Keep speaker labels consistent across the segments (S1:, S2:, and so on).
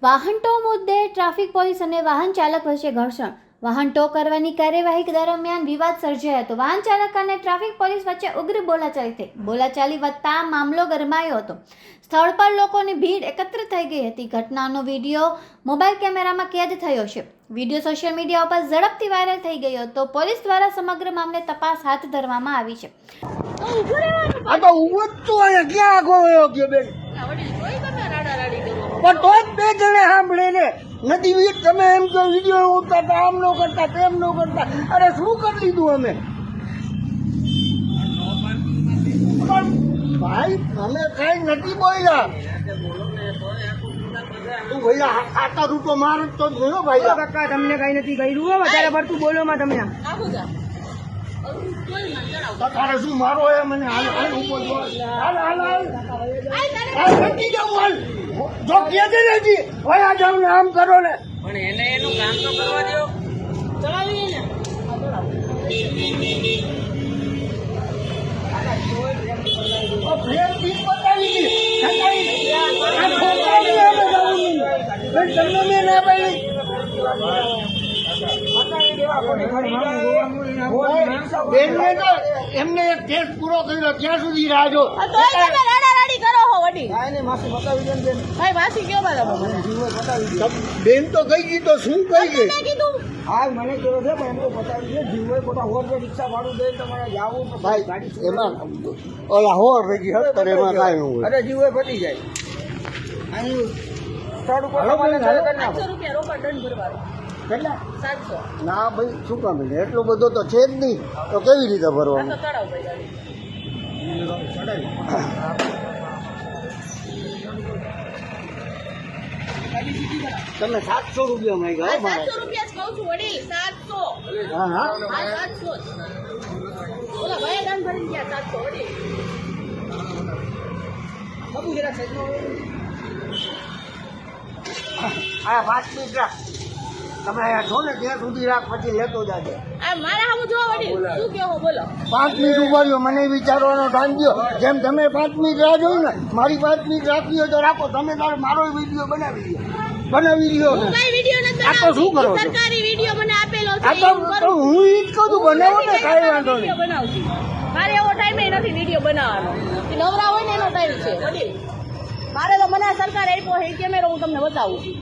S1: વાહન ટો મુદ્દે traffic police અને વાહન ચાલક વચ્ચે ઘર્ષણ. વાહન ટો કરવાની કાર્યવાહી દરમિયાન વિવાદ સર્જાયો હતો. વાહન ચાલક અને ટ્રાફિક પોલીસ વચ્ચે ઉગ્ર બોલાચાલી થઈ. બોલાચાલી વધતા મામલો ગરમાયો હતો. સ્થળ પર લોકોની ભીડ એકત્ર થઈ ગઈ હતી. ઘટનાનો વિડીયો મોબાઈલ કેમેરામાં કેદ થયો છે. વિડીયો સોશિયલ મીડિયા ઉપર ઝડપથી વાયરલ થઈ ગયો હતો. પોલીસ દ્વારા સમગ્ર મામલે તપાસ હાથ ધરવામાં આવી છે.
S2: આ તો ઉભો જ છું અહીંયા ક્યાં આગો વયો ગયો બેન પણ તો જ બે જણે સાંભળે ને નથી વીર તમે એમ કહો વિડીયો ઉતારતા આમ નો કરતા તેમ નો કરતા અરે શું કરી લીધું અમે પણ ભાઈ અમે કઈ નથી બોલ્યા તું ભૈયા ખાતા રૂટો માર તો જોયો ભાઈ કાકા તમને કઈ નથી કર્યું વધારે પડતું બોલો માં તમે તારે શું મારો એ મને હાલ હાલ ઉપર હાલ હાલ હાલ નથી જાઉં હાલ જો કે છે ને જી હોય આ જાવ ને આમ કરો ને
S3: પણ એને એનું કામ તો કરવા દો. ચલાવીએ ને
S2: ફ્રેમ પીસ બતાવી દી આ છોકરાને અમે જાવું નહીં તમને મેં ના પાડી બેનને તો એમને એક ટેસ્ટ પૂરો કર્યો ત્યાં સુધી રાહ જો બેન તો કઈ ગઈ તો શું કઈ ગઈ હા મને કેવો છે પણ એમ તો બતાવી છે જીવો મોટા હોર રિક્ષા ભાડું દે તમારે જાવું ભાઈ એમાં ઓલા હોર રહી હતર એમાં કાંઈ ન હોય અરે જીવો પતી જાય અહીં સ્થળ ઉપર ₹800 રોકડ દંડ ભરવાનો કેટલા 700 ના ભાઈ શું કામ એટલો બધો તો છે જ નહીં તો કેવી રીતે ભરવાનું તમે ₹700 માંગ્યા
S3: ₹700 જ કહું છું વડીલ 700
S2: હા હા
S3: 700 ઓલા ભાઈ દંડ ભરી ગયા 700 વડીલ બાબુ જરા
S2: આ 5 મિનિટ રાખ તમે અહીંયા છો ને ત્યાં સુધી રાખ પછી લેતો જાજે
S3: આ મારા હામું જો વડીલ શું કેવો બોલો
S2: 5 મિનિટ ઉભા રહ્યો મને વિચારવાનો ટાઈમ દો જેમ તમે 5 મિનિટ રાહ જોઈ ને મારી 5 મિનિટ રાખવી હોય તો રાખો તમે તારે મારો વિડીયો બનાવી લ્યો
S3: હું કઈ વિડિયો નથી
S2: આ તો શું કરો છો?
S3: સરકારી વિડિયો મને આપેલો છે
S2: આ તો હું ઈ જ કહું છું બનાવો ને કાંઈ વાંધો નહીં
S3: વિડિયો બનાવું છું મારે એવો ટાઈમ નથી વિડિયો બનાવવાનો એ નવરા હોય ને એનો ટાઈમ છે વડીલ મારે તો મને સરકાર આપ્યો છે કેમેરો હું તમને બતાવું છું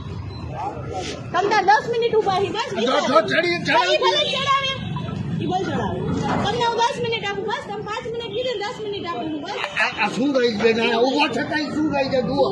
S3: તમને 10 મિનિટ ઉભા હી બસ
S2: જો ચડી
S3: ભલે ચડાવે ઈ બોલ ચડાવે તમને હું 10 મિનિટ આપું બસ તમે 5 મિનિટ કીધું 10 મિનિટ આપું બસ
S2: આ શું ગઈ બેન ઉભા થતા શું ગઈ છે જુઓ